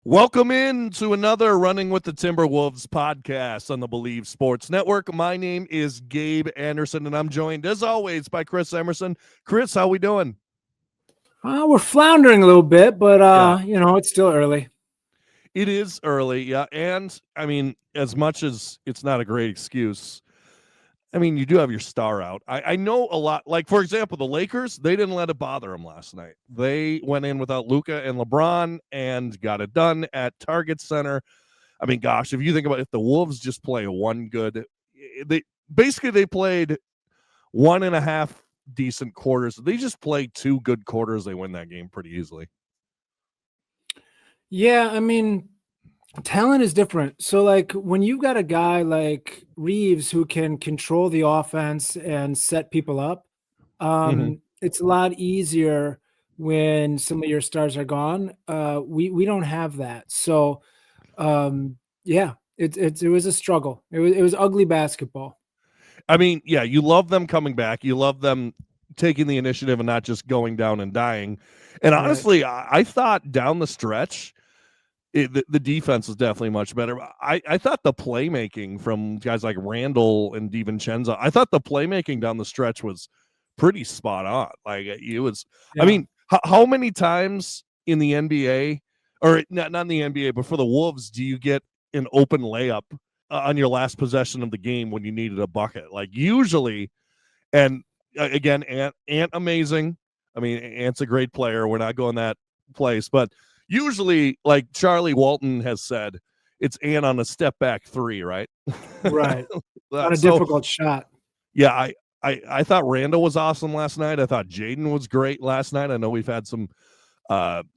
Welcome in to another Running with the Timberwolves podcast on the Believe Sports Network. My name is Gabe Anderson, and I'm joined, as always, by Chris Emerson. Chris, how we doing? We're floundering a little bit, but it's still early. It is early, yeah. And, I mean, as much as it's not a great excuse, I mean, you do have your star out. I know a lot. Like, for example, the Lakers, they didn't let it bother them last night. They went in without Luka and LeBron and got it done at Target Center. I mean, gosh, if you think about it, if the Wolves just play one good, they played 1.5 decent quarters. They just play 2 good quarters. They win that game pretty easily. Yeah, I mean, talent is different. So, like, when you got a guy like Reeves who can control the offense and set people up, it's a lot easier when some of your stars are gone. We don't have that. So, yeah, it was a struggle. It was ugly basketball. I mean, yeah, you love them coming back. You love them taking the initiative and not just going down and dying. And honestly, I thought down the stretch, the defense was definitely much better. I thought the playmaking from guys like Randall and DiVincenzo, I thought the playmaking down the stretch was pretty spot on. Like, it was, yeah. I mean, how many times in the NBA, or not in the NBA, but for the Wolves, do you get an open layup on your last possession of the game when you needed a bucket? Like, usually, and again, Ant amazing. I mean, Ant's a great player. We're not going that place, but usually, like Charlie Walton has said, it's Ant on a step back 3, right? Right. On a difficult shot. Yeah, I thought Randall was awesome last night. I thought Jaden was great last night. I know we've had some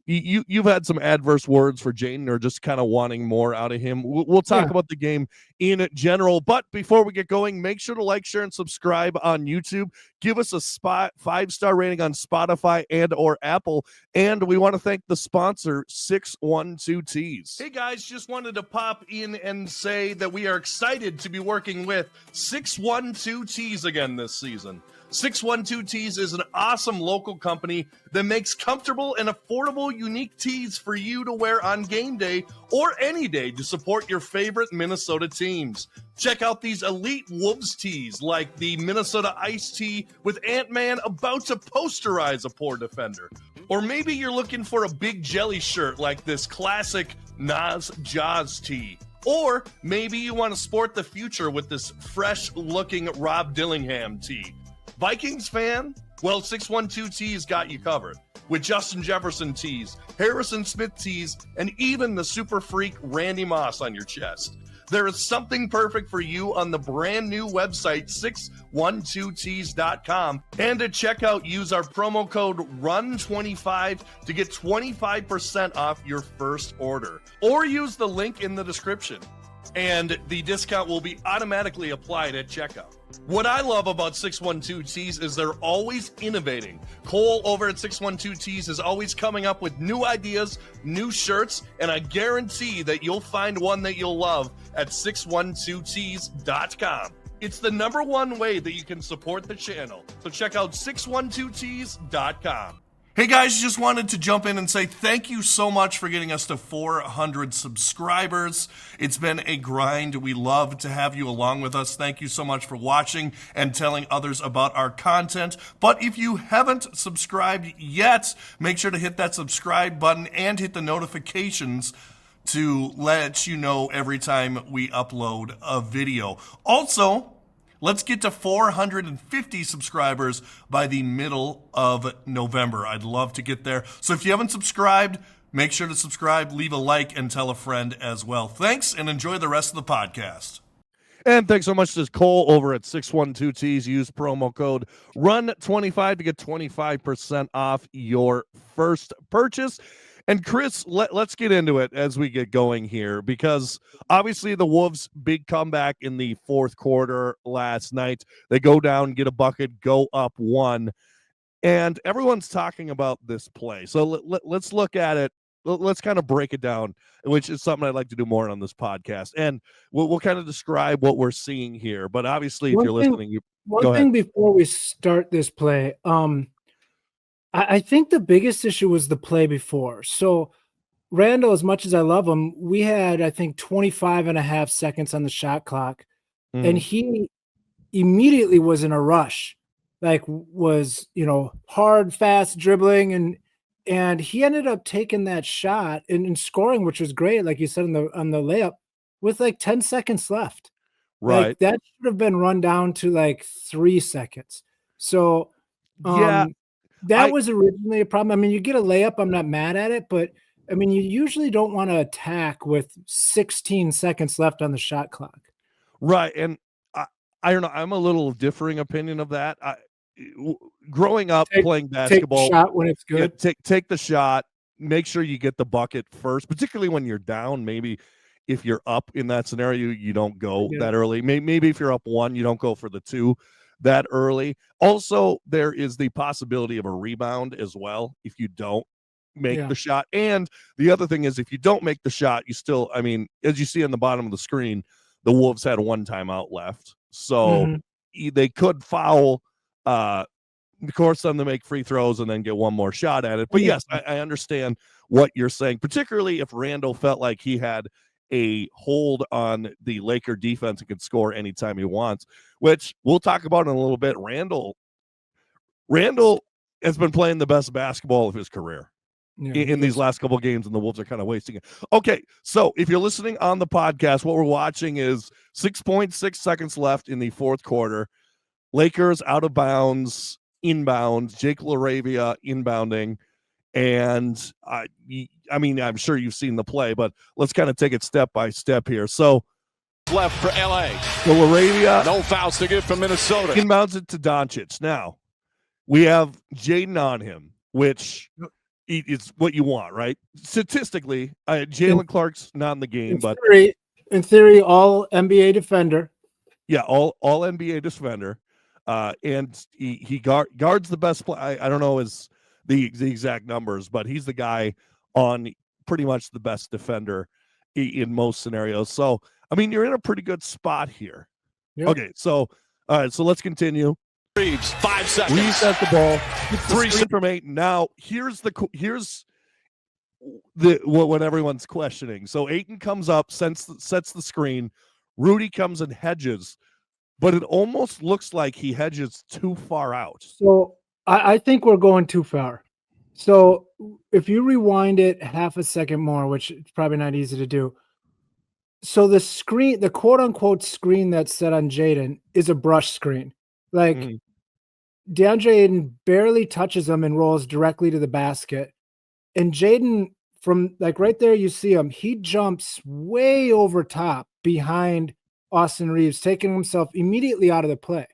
you've had some adverse words for Jaden, or just kind of wanting more out of him. We'll talk about the game in general, but before we get going, make sure to like, share, and subscribe on YouTube. Give us a 5-star rating on Spotify and or Apple, and we want to thank the sponsor, 612 Tees. Hey guys, just wanted to pop in and say that we are excited to be working with 612 Tees again this season. 612 Tees is an awesome local company that makes comfortable and affordable unique tees for you to wear on game day or any day to support your favorite Minnesota teams. Check out these elite Wolves tees like the Minnesota Ice tee with Ant-Man about to posterize a poor defender. Or maybe you're looking for a big jelly shirt like this classic Naz Jaws tee. Or maybe you want to sport the future with this fresh-looking Rob Dillingham tee. Vikings fan? Well, 612 Tees got you covered. With Justin Jefferson tees, Harrison Smith tees, and even the super freak Randy Moss on your chest. There is something perfect for you on the brand new website, 612tees.com. And at checkout, use our promo code RUN25 to get 25% off your first order. Or use the link in the description, and the discount will be automatically applied at checkout. What I love about 612 Tees is they're always innovating. Cole over at 612 Tees is always coming up with new ideas, new shirts, and I guarantee that you'll find one that you'll love at 612tees.com. It's the #1 way that you can support the channel. So check out 612tees.com. Hey guys, just wanted to jump in and say thank you so much for getting us to 400 subscribers. It's been a grind. We love to have you along with us. Thank you so much for watching and telling others about our content. But if you haven't subscribed yet, make sure to hit that subscribe button and hit the notifications to let you know every time we upload a video. Also, let's get to 450 subscribers by the middle of November. I'd love to get there. So if you haven't subscribed, make sure to subscribe, leave a like, and tell a friend as well. Thanks, and enjoy the rest of the podcast. And thanks so much to Cole over at 612 Tees. Use promo code RUN25 to get 25% off your first purchase. And Chris, let's get into it as we get going here, because obviously the Wolves' big comeback in the fourth quarter last night. They go down, get a bucket, go up 1, and everyone's talking about this play. So let's look at it. Let's kind of break it down, which is something I'd like to do more on this podcast. And we'll kind of describe what we're seeing here. But obviously, if you're listening, one thing before we start this play, I think the biggest issue was the play before. So Randall, as much as I love him, we had, I think, 25 and a half seconds on the shot clock, and he immediately was in a rush, like was, hard, fast dribbling, and he ended up taking that shot and scoring, which was great, like you said on the layup, with like 10 seconds left. Right. Like that should have been run down to like 3 seconds. So, Yeah. that was originally a problem. I mean, you get a layup, I'm not mad at it, but I mean, you usually don't want to attack with 16 seconds left on the shot clock. Right. And I don't know. I'm a little differing opinion of that. Growing up playing basketball, take the shot when it's good. Yeah, take the shot. Make sure you get the bucket first, particularly when you're down. Maybe if you're up in that scenario, you don't go that early. Maybe if you're up 1, you don't go for the 2 that early. Also, there is the possibility of a rebound as well if you don't make the shot. And the other thing is, if you don't make the shot, you still, I mean, as you see on the bottom of the screen, the Wolves had 1 timeout left. So they could foul, of course, them to make free throws and then get 1 more shot at it. But yes, I understand what you're saying, particularly if Randall felt like he had a hold on the Laker defense and could score anytime he wants, which we'll talk about in a little bit. Randall has been playing the best basketball of his career in these last couple of games, and the Wolves are kind of wasting it. Okay, so if you're listening on the podcast, what we're watching is 6.6 seconds left in the fourth quarter. Lakers out of bounds, inbound, Jake LaRavia inbounding. And I mean, I'm sure you've seen the play, but let's kind of take it step by step here. So left for LA. So LaRavia, no fouls to give from Minnesota. Inbounds it to Doncic. Now we have Jaden on him, which is what you want, right? Statistically, Jalen Clark's not in the game, but in theory, all NBA defender. Yeah, all NBA defender, and he guards the best play. I don't know the exact numbers, but he's the guy on pretty much the best defender in most scenarios. So, I mean, you're in a pretty good spot here. Yep. Okay, so all right, so let's continue. Reeves, 5 seconds. Reeves at the ball, 3 from 8. Now, here's what everyone's questioning. So Ayton comes up, sets the screen. Rudy comes and hedges, but it almost looks like he hedges too far out. So I think we're going too far. So if you rewind it half a second more, which is probably not easy to do. So the screen, the quote unquote screen that's set on Jaden is a brush screen. Like DeAndre Ayton barely touches him and rolls directly to the basket. And Jaden, from like right there, you see him, he jumps way over top behind Austin Reeves, taking himself immediately out of the play.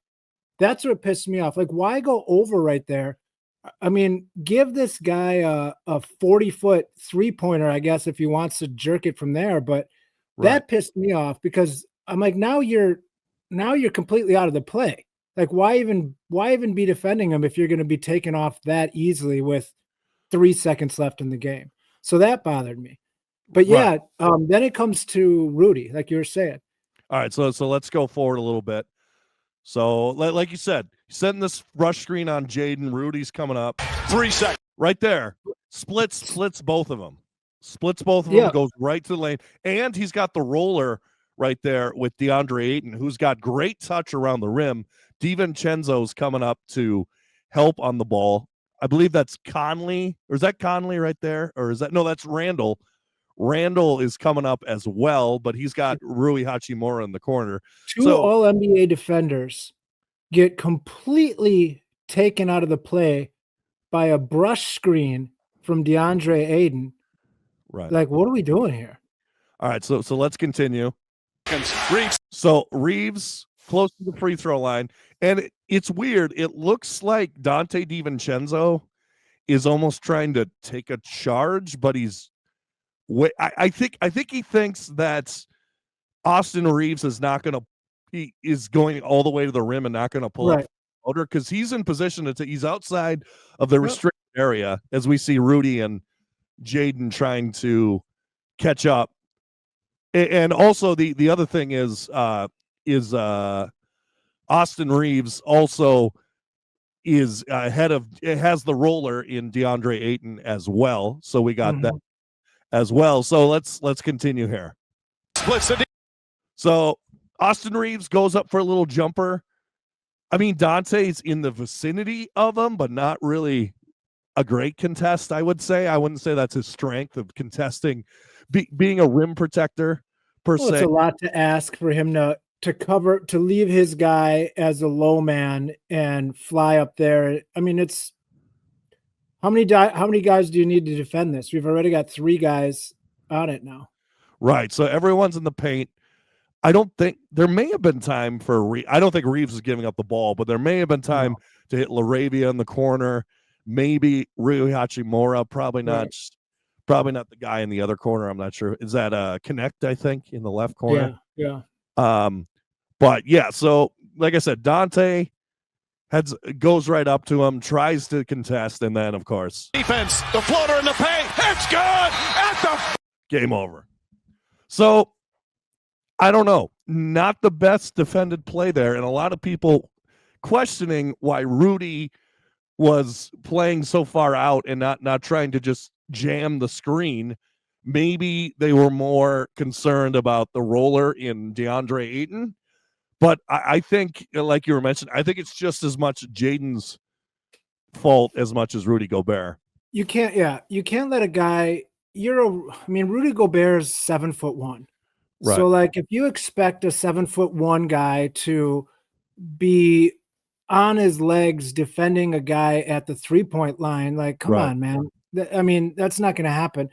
That's what pissed me off. Like, why go over right there? I mean, give this guy a 40-foot three-pointer, I guess, if he wants to jerk it from there. But that pissed me off because I'm like, now you're completely out of the play. Like, why even be defending him if you're going to be taken off that easily with 3 seconds left in the game? So that bothered me. But yeah, then it comes to Rudy, like you were saying. All right, so let's go forward a little bit. So, like you said, setting this rush screen on Jaden. Rudy's coming up. 3 seconds. Right there. Splits both of them. Splits both of them, goes right to the lane. And he's got the roller right there with DeAndre Ayton, who's got great touch around the rim. DiVincenzo's coming up to help on the ball. I believe that's Conley. Or is that Conley right there? Or is that – no, that's Randall. Randall is coming up as well, but he's got Rui Hachimura in the corner. Two All-NBA defenders get completely taken out of the play by a brush screen from DeAndre Ayton. Right. Like, what are we doing here? All right, so let's continue. So Reeves close to the free throw line, and it's weird. It looks like Donte DiVincenzo is almost trying to take a charge, but he's I think he thinks that Austin Reeves is going all the way to the rim and not going to pull up outer because he's in position he's outside of the restricted area as we see Rudy and Jaden trying to catch up. And also the other thing is Austin Reeves also is has the roller in DeAndre Ayton as well. So we got that. as well. So let's continue here. Splits the So Austin Reeves goes up for a little jumper. I mean, Donte's in the vicinity of him, but not really a great contest, I would say. I wouldn't say that's his strength of contesting, being a rim protector per Well, se. it's a lot to ask for him to cover, to leave his guy as a low man and fly up there. I mean, it's how many guys do you need to defend this? We've already got 3 guys on it now. Right. So everyone's in the paint. I don't think there may have been time for I don't think Reeves is giving up the ball, but there may have been time to hit LaRavia in the corner. Maybe Rui Hachimura, probably not. Right. Probably not the guy in the other corner. I'm not sure. Is that Connect? I think in the left corner. Yeah. But yeah. So like I said, Donte goes right up to him, tries to contest, and then of course defense, the floater in the paint. It's good at the game over. So I don't know. Not the best defended play there, and a lot of people questioning why Rudy was playing so far out and not trying to just jam the screen. Maybe they were more concerned about the roller in DeAndre Ayton. But I think, like you were mentioning, I think it's just as much Jaden's fault as much as Rudy Gobert. You can't let a guy. Rudy Gobert is 7'1". Right. So like, if you expect a 7'1" guy to be on his legs defending a guy at the 3-point line, like, come on, man. I mean, that's not going to happen.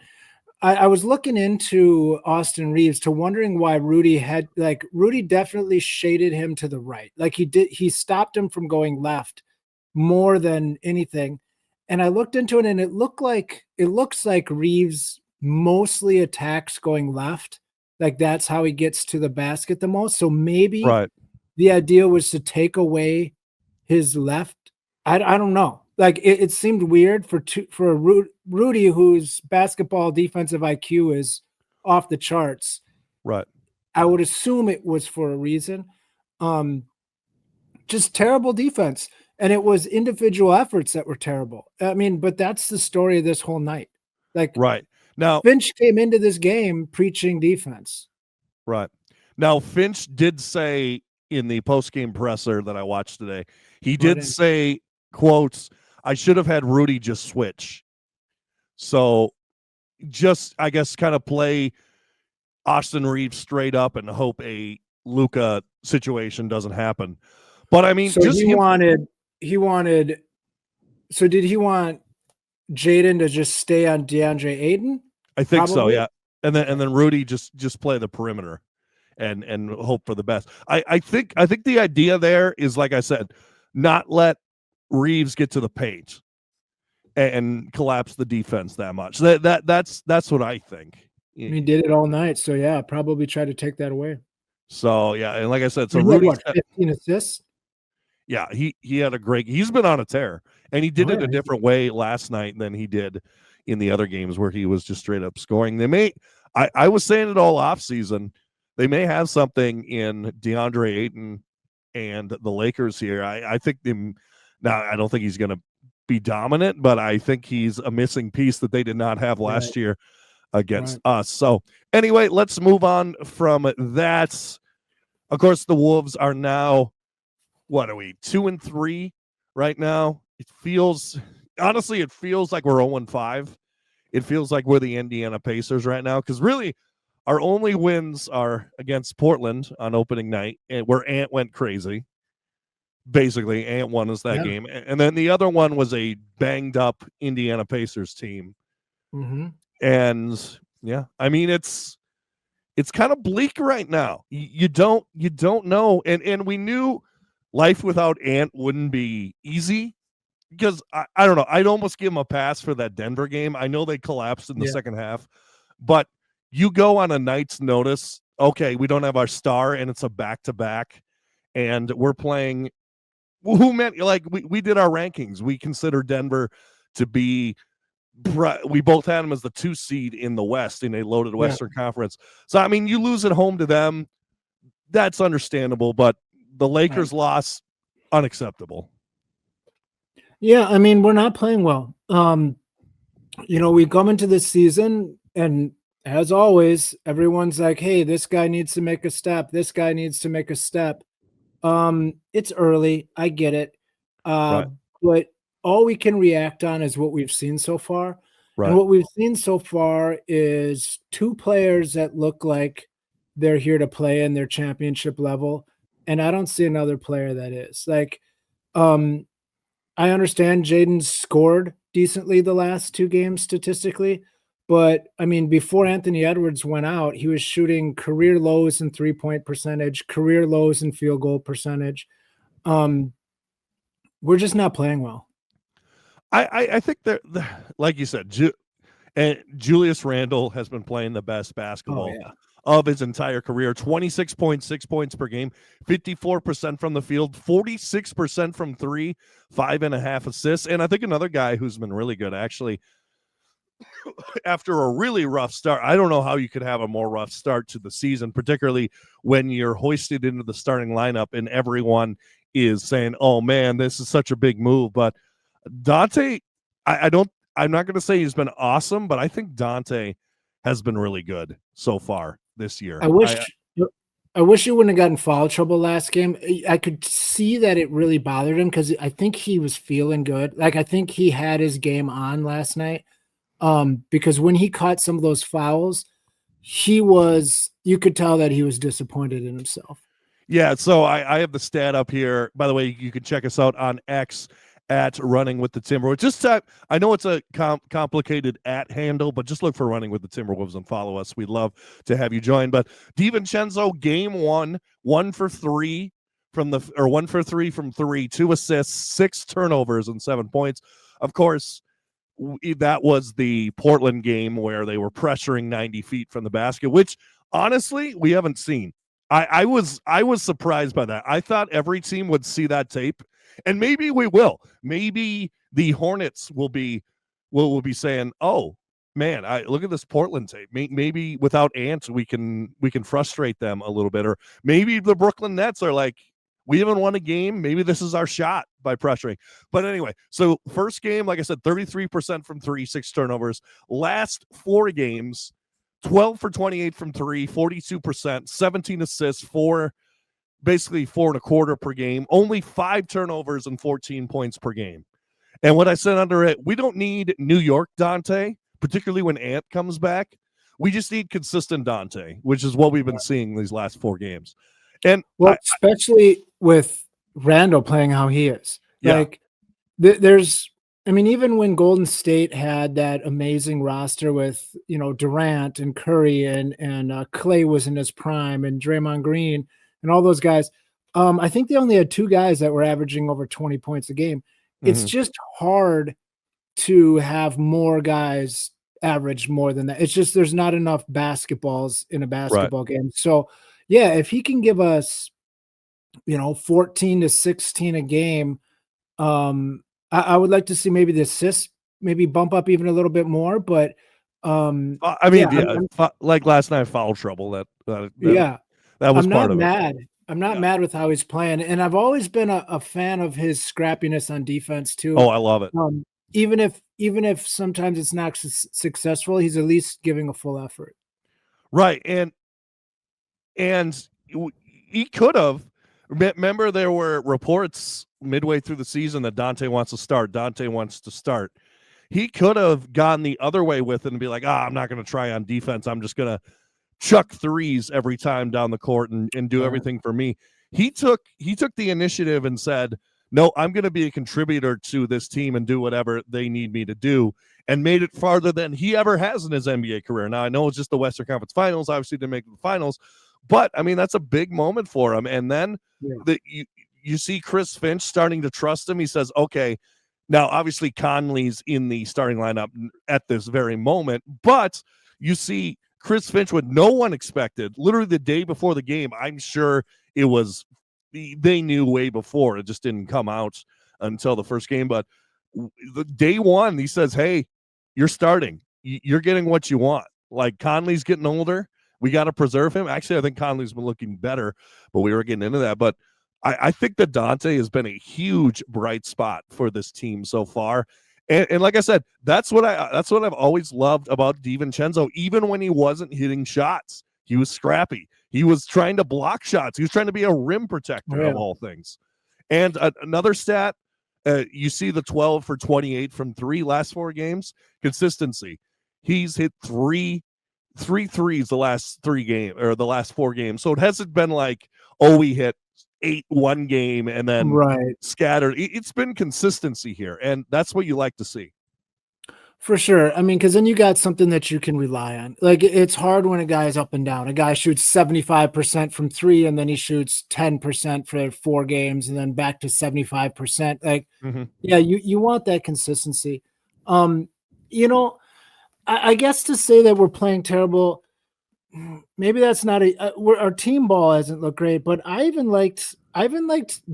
I was looking into Austin Reeves to wondering why Rudy definitely shaded him to the right. Like he stopped him from going left more than anything. And I looked into it and it looks like Reeves mostly attacks going left. Like that's how he gets to the basket the most. So maybe the idea was to take away his left. I don't know. Like it seemed weird for Rudy, whose basketball defensive IQ is off the charts. Right. I would assume it was for a reason. Just terrible defense. And it was individual efforts that were terrible. I mean, but that's the story of this whole night. Like, right. Now, Finch came into this game preaching defense. Right. Now, Finch did say in the post-game presser that I watched today, he did say, quotes, I should have had Rudy just switch. So just, I guess, kind of play Austin Reeves straight up and hope a Luka situation doesn't happen. But I mean, so just so did he want Jaden to just stay on DeAndre Ayton? I think so, yeah. And then Rudy just play the perimeter and hope for the best. I think the idea there is, like I said, not let Reeves get to the paint and collapse the defense that much. That's what I think. He did it all night, so yeah, probably try to take that away. So yeah, and like I said, so Rudy 15 assists. Yeah, he had he's been on a tear, and he did it a different way last night than he did in the other games where he was just straight up scoring. I was saying it all off season, they may have something in DeAndre Ayton and the Lakers here. I think now I don't think he's going to be dominant, but I think he's a missing piece that they did not have last year against us. So anyway, let's move on from that. Of course, the Wolves are now, what are we, 2-3 right now? It feels like we're 0-5. It feels like we're the Indiana Pacers right now, because really our only wins are against Portland on opening night, and where Ant went crazy. Basically, Ant won us that game. And then the other one was a banged up Indiana Pacers team. Mm-hmm. And yeah, I mean, it's kind of bleak right now. You don't know. And we knew life without Ant wouldn't be easy, because I don't know. I'd almost give him a pass for that Denver game. I know they collapsed in the second half, but you go on a night's notice. Okay, we don't have our star, and it's a back-to-back, and we're playing. Who meant, like, we did our rankings. We consider Denver to be. We both had them as the 2 seed in the West in a loaded Western Conference. So I mean, you lose at home to them. That's understandable, but the Lakers loss, unacceptable. Yeah, I mean, we're not playing well. We come into this season And as always, everyone's like, hey, this guy needs to make a step. This guy needs to make a step. It's early. I get it. Right. But all we can react on is what we've seen so far. Right. And what we've seen so far is two players that look like they're here to play in their championship level. And I don't see another player that is. Like, I understand Jaden's scored decently the last 2 games statistically, but I mean, before Anthony Edwards went out, he was shooting career lows in 3-point percentage, career lows in field goal percentage. We're just not playing well. I think that, like you said, and Julius Randle has been playing the best basketball of his entire career. 26.6 points per game, 54% from the field, 46% from 3, 5.5 assists. And I think another guy who's been really good, actually, after a really rough start. I don't know how you could have a more rough start to the season, particularly when you're hoisted into the starting lineup and everyone is saying, oh man, this is such a big move. But Donte, I'm not going to say he's been awesome, but I think Donte has been really good so far this year. I wish he wouldn't have gotten foul trouble last game. I could see that it really bothered him because I think he was feeling good. Like, I think he had his game on last night. Because when he caught some of those fouls, you could tell that he was disappointed in himself. Yeah, so I have the stat up here. By the way, you can check us out on X at Running with the Timberwolves. Just I know it's a complicated at handle, but just look for Running with the Timberwolves and follow us. We'd love to have you join. But DiVincenzo, game 1, 1 for 3 from 3, 2 assists, 6 turnovers, and 7 points. Of course, that was the Portland game where they were pressuring 90 feet from the basket, which honestly we haven't seen. I was surprised by that. I thought every team would see that tape, and maybe we will. Maybe the Hornets will be saying, "Oh man, look at this Portland tape. Maybe without Ant, we can frustrate them a little bit." Or maybe the Brooklyn Nets are like, we haven't won a game. Maybe this is our shot by pressuring. But anyway, so first game, like I said, 33% from 3, 6 turnovers. Last 4 games, 12 for 28 from 3, 42%, 17 assists, basically 4.25 per game, only 5 turnovers and 14 points per game. And what I said under it, we don't need New York Donte, particularly when Ant comes back. We just need consistent Donte, which is what we've been seeing these last 4 games. And especially with Randall playing how he is. Yeah. Like, even when Golden State had that amazing roster with, Durant and Curry and Clay was in his prime and Draymond Green and all those guys, I think they only had 2 guys that were averaging over 20 points a game. It's just hard to have more guys average more than that. It's just there's not enough basketballs in a basketball game. So, yeah, if he can give us, 14 to 16 a game, I would like to see maybe the assists maybe bump up even a little bit more. But like last night, foul trouble. That was part of it. I'm not mad with how he's playing, and I've always been a fan of his scrappiness on defense too. Oh, I love it. Even if sometimes it's not successful, he's at least giving a full effort. Right, and he could have. Remember, there were reports midway through the season that Donte wants to start. He could have gone the other way with it and be like, I'm not going to try on defense. I'm just going to chuck threes every time down the court and do everything for me. He took the initiative and said, no, I'm going to be a contributor to this team and do whatever they need me to do, and made it farther than he ever has in his NBA career. Now, I know it's just the Western Conference Finals. Obviously, didn't make the finals. But, that's a big moment for him. And then you see Chris Finch starting to trust him. He says, okay, now obviously Conley's in the starting lineup at this very moment. But you see Chris Finch, what no one expected, literally the day before the game. I'm sure it was they knew way before. It just didn't come out until the first game. But the day one, he says, hey, you're starting. You're getting what you want. Like, Conley's getting older. We got to preserve him. Actually, I think Conley's been looking better, but we were getting into that. But I think that Donte has been a huge bright spot for this team so far. And like I said, that's what I've always loved about DiVincenzo. Even when he wasn't hitting shots, he was scrappy. He was trying to block shots. He was trying to be a rim protector of all things. And another stat, you see the 12 for 28 from three last 4 games. Consistency. He's hit three threes the last 4 games. So it hasn't been like, oh, we hit 8 one game and then scattered. It's been consistency here, and that's what you like to see. For sure. I mean, because then you got something that you can rely on. Like, it's hard when a guy's up and down. A guy shoots 75% from 3, and then he shoots 10% for 4 games, and then back to 75%. Like, yeah, you want that consistency. You know, I guess to say that we're playing terrible, maybe that's not our team ball hasn't looked great, but I even liked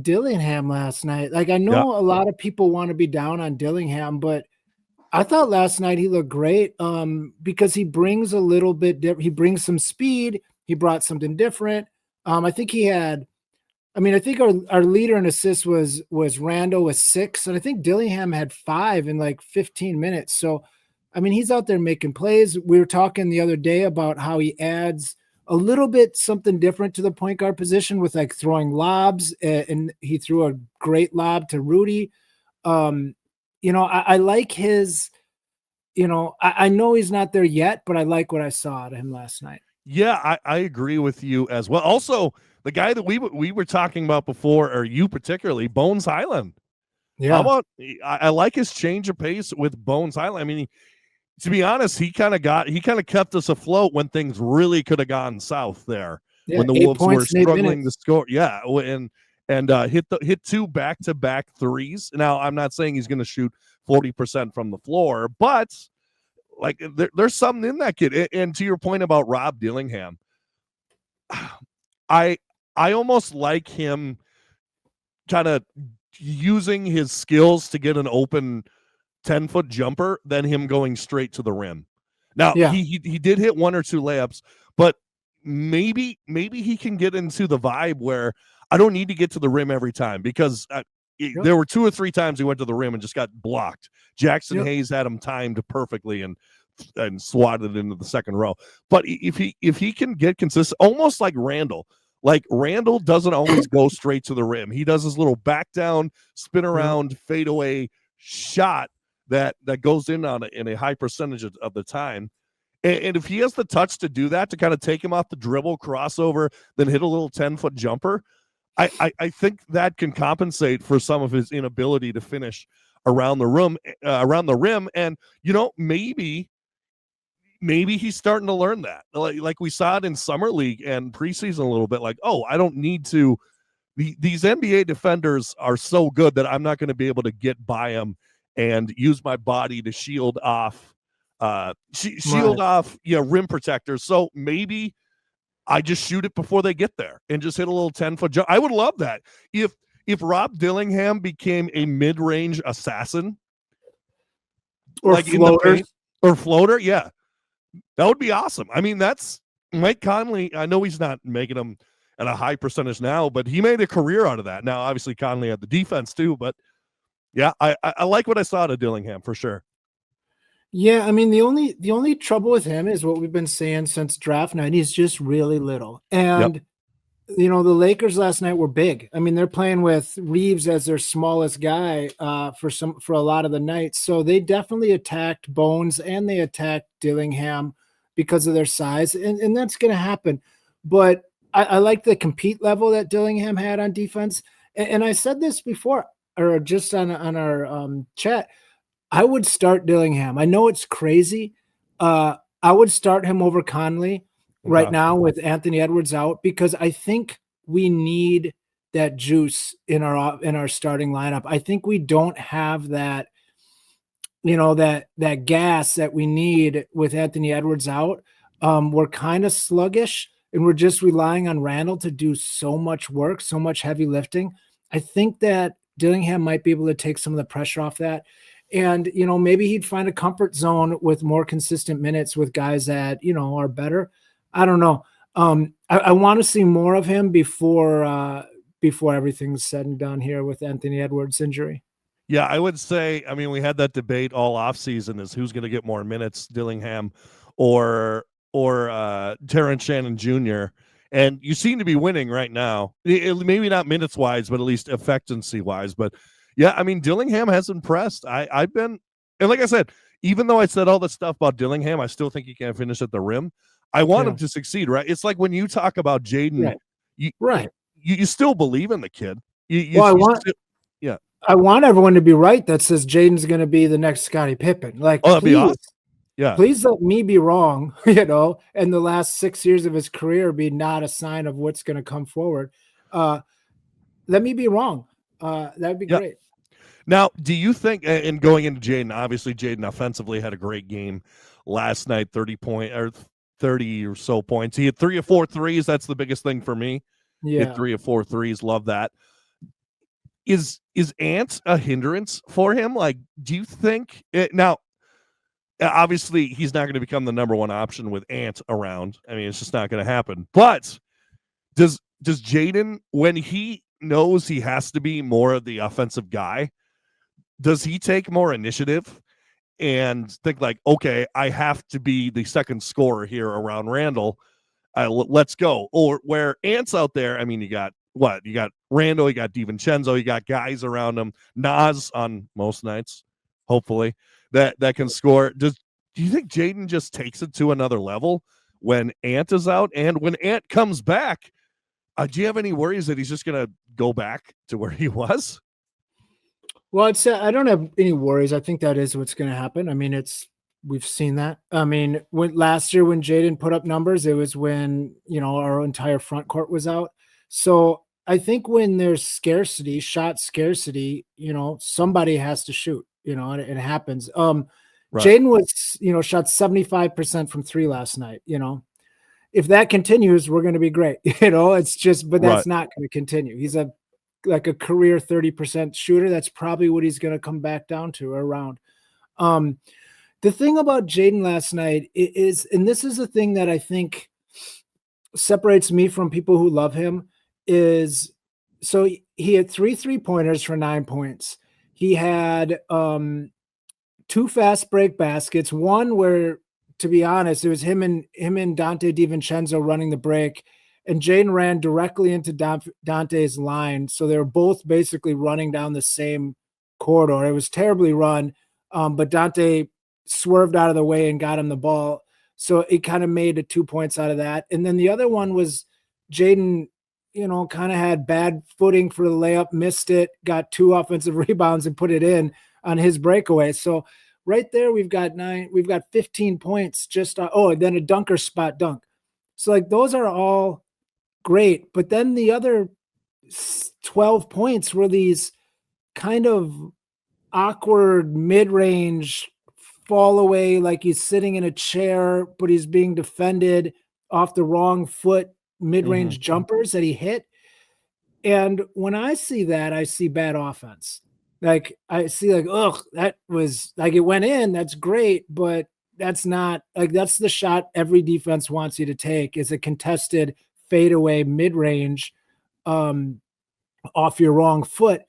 Dillingham last night. Like, I know a lot of people want to be down on Dillingham, but I thought last night he looked great because he brings a little bit different. He brings some speed. He brought something different. I think I think our leader in assists was Randall with 6, and I think Dillingham had 5 in like 15 minutes. So, I mean, he's out there making plays. We were talking the other day about how he adds a little bit something different to the point guard position with like throwing lobs, and he threw a great lob to Rudy. I like his, I know he's not there yet, but I like what I saw out of him last night. Yeah, I agree with you as well. Also, the guy that we were talking about before, or you particularly, Bones Highland. Yeah. How about, I like his change of pace with Bones Highland. I mean, to be honest, he kind of kept us afloat when things really could have gone south there. Yeah, when the Wolves were struggling to score. Yeah, and hit 2 back-to-back threes. Now, I'm not saying he's going to shoot 40% from the floor, but like there's something in that kid. And to your point about Rob Dillingham, I almost like him kind of using his skills to get an open 10-foot jumper than him going straight to the rim. Now, he did hit 1 or 2 layups, but maybe he can get into the vibe where I don't need to get to the rim every time, because there were 2 or 3 times he went to the rim and just got blocked. Jackson Hayes had him timed perfectly and swatted into the second row. But if he can get consistent, almost like Randall. Like, Randall doesn't always go straight to the rim. He does his little back down, spin around, fade away shot that goes in in a high percentage of the time. And if he has the touch to do that, to kind of take him off the dribble, crossover, then hit a little 10-foot jumper, I think that can compensate for some of his inability to finish around the rim. And, maybe he's starting to learn that. Like we saw it in Summer League and preseason a little bit, like, oh, I don't need to. These NBA defenders are so good that I'm not going to be able to get by them and use my body to shield off rim protectors. So maybe I just shoot it before they get there and just hit a little 10-foot jump. I would love that if Rob Dillingham became a mid-range assassin, or like floater, or floater. Yeah, that would be awesome. I mean, that's Mike Conley. I know he's not making them at a high percentage now, but he made a career out of that. Now, obviously, Conley had the defense too, but yeah, I like what I saw to Dillingham for sure. Yeah, I mean, the only trouble with him is what we've been saying since draft night. He's just really little. And the Lakers last night were big. I mean, they're playing with Reeves as their smallest guy for a lot of the nights. So they definitely attacked Bones and they attacked Dillingham because of their size. And that's going to happen. But I like the compete level that Dillingham had on defense. And I said this before, or just on our chat, I would start Dillingham. I know it's crazy. I would start him over Conley right now with Anthony Edwards out, because I think we need that juice in our starting lineup. I think we don't have that, that gas that we need with Anthony Edwards out. We're kind of sluggish, and we're just relying on Randall to do so much work, so much heavy lifting. I think that Dillingham might be able to take some of the pressure off that. And, maybe he'd find a comfort zone with more consistent minutes with guys that, are better. I don't know. I want to see more of him before everything's said and done here with Anthony Edwards' injury. Yeah, I would say, I mean, we had that debate all offseason is who's going to get more minutes, Dillingham or Terrence Shannon Jr. And you seem to be winning right now. Maybe not minutes wise, but at least effectiveness wise. But yeah, I mean, Dillingham has impressed. I've been, and like I said, even though I said all this stuff about Dillingham, I still think he can't finish at the rim. I want him to succeed, right? It's like when you talk about Jaden, Right. Right. You still believe in the kid. Yeah. I want everyone to be right that says Jaden's going to be the next Scottie Pippen. Like, Oh, that'd be awesome. Yeah. Please let me be wrong, and the last 6 years of his career be not a sign of what's going to come forward. Let me be wrong. That'd be great. Now, do you think, and going into Jaden, obviously Jaden offensively had a great game last night, 30 or so points. He had 3 or 4 threes. That's the biggest thing for me. Yeah. He had 3 or 4 threes. Love that. Is Ant a hindrance for him? Like, do you think now? Obviously, he's not going to become the number one option with Ant around. I mean, it's just not going to happen. But does Jaden, when he knows he has to be more of the offensive guy, does he take more initiative and think like, okay, I have to be the second scorer here around Randall? Let's go. Or where Ant's out there, I mean, you got Randall, you got DiVincenzo, you got guys around him, Naz on most nights, hopefully, that can score. Do you think Jaden just takes it to another level when Ant is out? And when Ant comes back, do you have any worries that he's just going to go back to where he was? Well, I'd say I don't have any worries. I think that is what's going to happen. I mean, we've seen that. I mean, last year when Jaden put up numbers, it was when, our entire front court was out. So I think when there's scarcity, shot scarcity, somebody has to shoot, and it happens. Right. Jaden was, shot 75% from 3 last night. If that continues, we're going to be great. It's just, but that's not going to continue. He's like a career 30% shooter. That's probably what he's going to come back down to around. The thing about Jaden last night is, and this is the thing that I think separates me from people who love him, is so he had 3 3-pointers for 9 points. He had 2 fast break baskets, one where, to be honest, it was him and Donte DiVincenzo running the break, and Jaden ran directly into Dante's line. So they were both basically running down the same corridor. It was terribly run, but Donte swerved out of the way and got him the ball. So it kind of made it 2 points out of that. And then the other one was Jaden, kind of had bad footing for the layup, missed it, got 2 offensive rebounds and put it in on his breakaway. So right there, we've got 15 points just, and then a dunker spot dunk. So like those are all great. But then the other 12 points were these kind of awkward mid-range fall away, like he's sitting in a chair, but he's being defended off the wrong foot mid-range jumpers that he hit. And when I see that, I see bad offense. Like I see like, that was like, it went in. That's great. But that's not like, that's the shot every defense wants you to take, is a contested fadeaway mid-range off your wrong foot.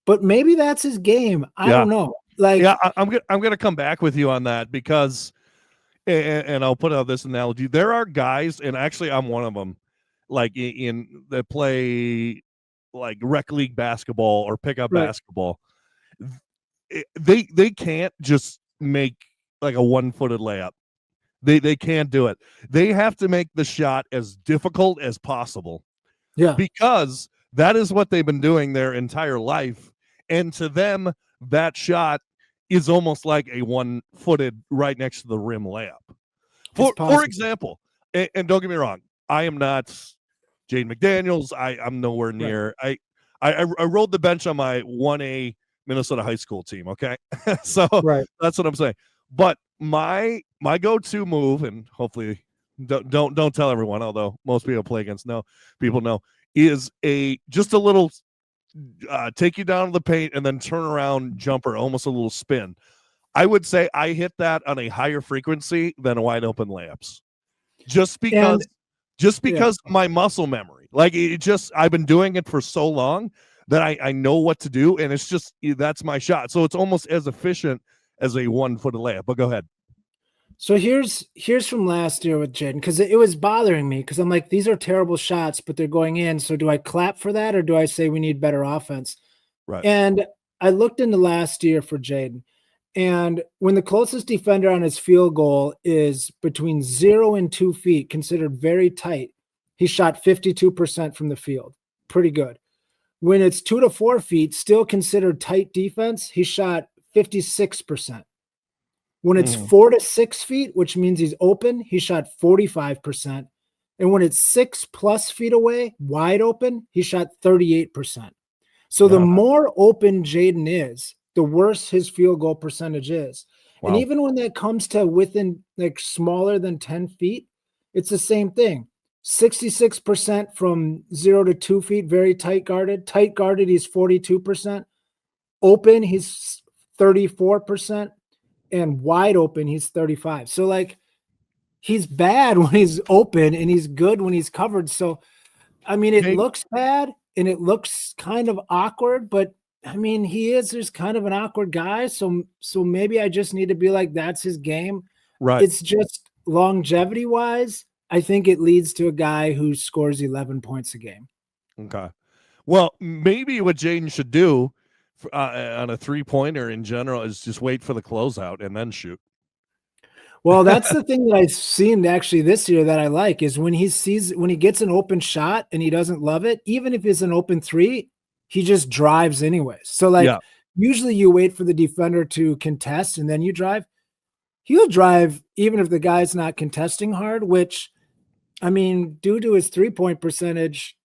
But maybe that's his game. I don't know. Like, yeah, I'm gonna come back with you on that because, and I'll put out this analogy. There are guys, and actually I'm one of them, like in that play like rec league basketball or pickup basketball. They can't just make like a 1-footed layup. They can't do it. They have to make the shot as difficult as possible. Yeah, because that is what they've been doing their entire life, and to them, that shot is almost like a 1-footed right next to the rim layup. For example, and don't get me wrong, I am not Jaden McDaniels. I'm nowhere near. Right. I rode the bench on my 1A Minnesota high school team. Okay, so that's what I'm saying. But my go-to move, and hopefully don't tell everyone, although most people play against people know, is just a little. Take you down to the paint and then turn around jumper, almost a little spin. I would say I hit that on a higher frequency than wide open layups, just because my muscle memory, like I've been doing it for so long that I know what to do, and it's just that's my shot. So it's almost as efficient as a 1-footed layup. But go ahead. So here's from last year with Jaden, because it was bothering me because I'm like, these are terrible shots, but they're going in. So do I clap for that or do I say we need better offense? Right. And I looked into last year for Jaden, and when the closest defender on his field goal is between 0 and 2 feet, considered very tight, he shot 52% from the field. Pretty good. When it's 2 to 4 feet, still considered tight defense, he shot 56%. When it's 4 to 6 feet, which means he's open, he shot 45%. And when it's 6+ feet away, wide open, he shot 38%. So the more open Jaden is, the worse his field goal percentage is. Wow. And even when that comes to within like smaller than 10 feet, it's the same thing. 66% from 0 to 2 feet, very tight guarded. Tight guarded, he's 42%. Open, he's 34%. And wide open, he's 35. So like he's bad when he's open and he's good when he's covered. So I mean, it looks bad and it looks kind of awkward, but I mean, there's kind of an awkward guy. So maybe I just need to be like, that's his game. Right. It's just longevity wise, I think it leads to a guy who scores 11 points a game. Okay. Well, maybe what Jaden should do on a 3-pointer in general is just wait for the closeout and then shoot. Well, that's the thing that I've seen actually this year that I like is when he gets an open shot and he doesn't love it, even if it's an open 3, he just drives anyways. So like usually you wait for the defender to contest and then you drive. He'll drive even if the guy's not contesting hard, which I mean, due to his 3-point percentage,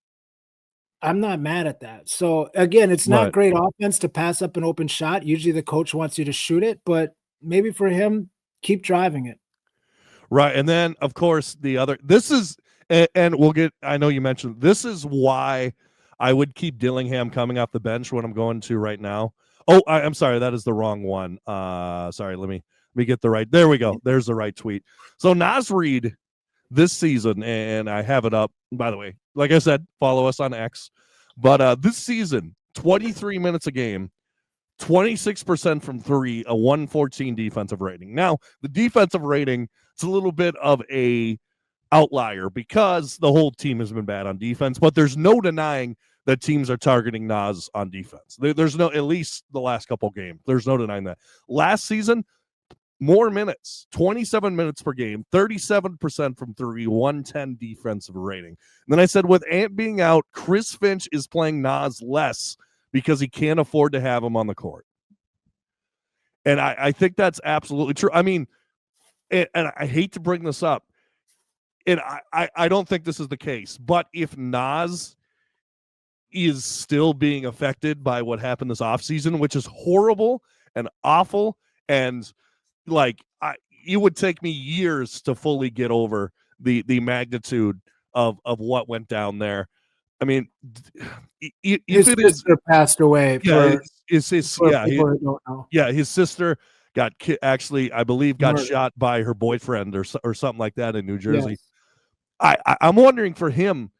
I'm not mad at that. So again, it's not great offense to pass up an open shot. Usually the coach wants you to shoot it, but maybe for him, keep driving it. Right. And then of course this is, and we'll get, I know you mentioned, this is why I would keep Dillingham coming off the bench when I'm going to right now. Oh, I'm sorry. That is the wrong one. Sorry. Let me get the right, there we go. There's the right tweet. So Naz Reid this season, and I have it up, by the way, like I said, follow us on X, but this season, 23 minutes a game, 26% from 3, a 114 defensive rating. Now, the defensive rating, it's a little bit of a outlier because the whole team has been bad on defense, but there's no denying that teams are targeting Naz on defense. There's no, at least the last couple games, there's no denying that. Last season, more minutes, 27 minutes per game, 37% from 3, 110 defensive rating. And then I said, with Ant being out, Chris Finch is playing Naz less because he can't afford to have him on the court. And I think that's absolutely true. I mean, and I hate to bring this up, and I don't think this is the case, but if Naz is still being affected by what happened this offseason, which is horrible and awful, and like it would take me years to fully get over the magnitude of what went down there. I mean, his sister passed away. His sister got actually, I believe, got shot by her boyfriend or something like that in New Jersey. Yes. I'm wondering for him.